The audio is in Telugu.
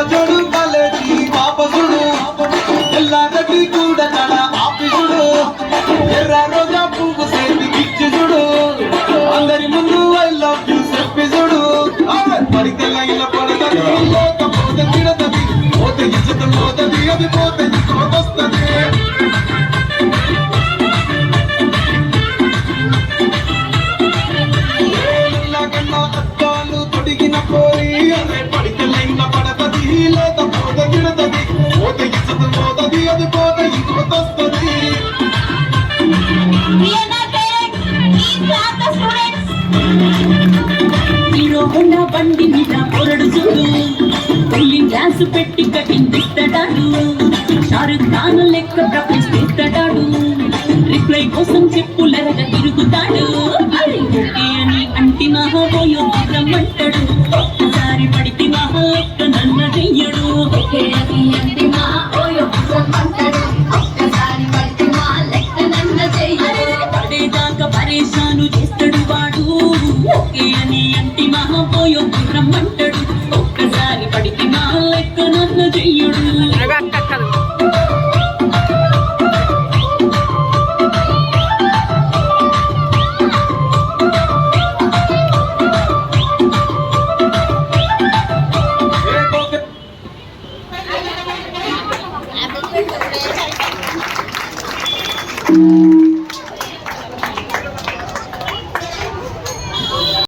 జోడు కాలేజీ పాపసుడు ఎల్లా గడ్డి కూడా తడ ఆఫీసుడు ఎర్ర రోజా పువ్వు సేతి గిచ్చుడు అందరి ముందు ఐ లవ్ యూ చెప్పిసుడు పడితే లైన్ల పడతది లేకపోతే తిడతది పోతే ఇచ్చత పోతది అది పోతే ఇంకోటొస్తది అద్దాలు తొడిగిన పోయి అదే పడితే లైన్ల పడతది లేకపోతే తిడతది పోతే ఇచ్చత పోతది అది పోతే ఇంకోటొస్తది హీరో హోండా బండి మీద పొరడు చూడు పెళ్లి డాన్స్ పెట్టి కటింగ్ ఇస్తాడాడు షారుఖ్ ఖాన్ లెక్క ప్రపంచిస్తాడాడు రిప్లై కోసం చెప్పులరగా తిరుగుతాడు అరే ఓకే అని అంటి మహాబోయో రమ్మంటాడు ఒక్కసారి పడితే మహా లెక్క నన్న చెయ్యడు ఓకే అని అంటి మహాబోయో రమ్మంటాడు ఒక్కసారి పడితే మా లెక్క నన్న చెయ్యడు పడేదాకా పరేషాను చేస్తాడు వాడు ఓకే అని అంటి మహాబోయో రమ్మంటాడు ఒక్కసారి పడితే మా లెక్క నన్న చెయ్యడు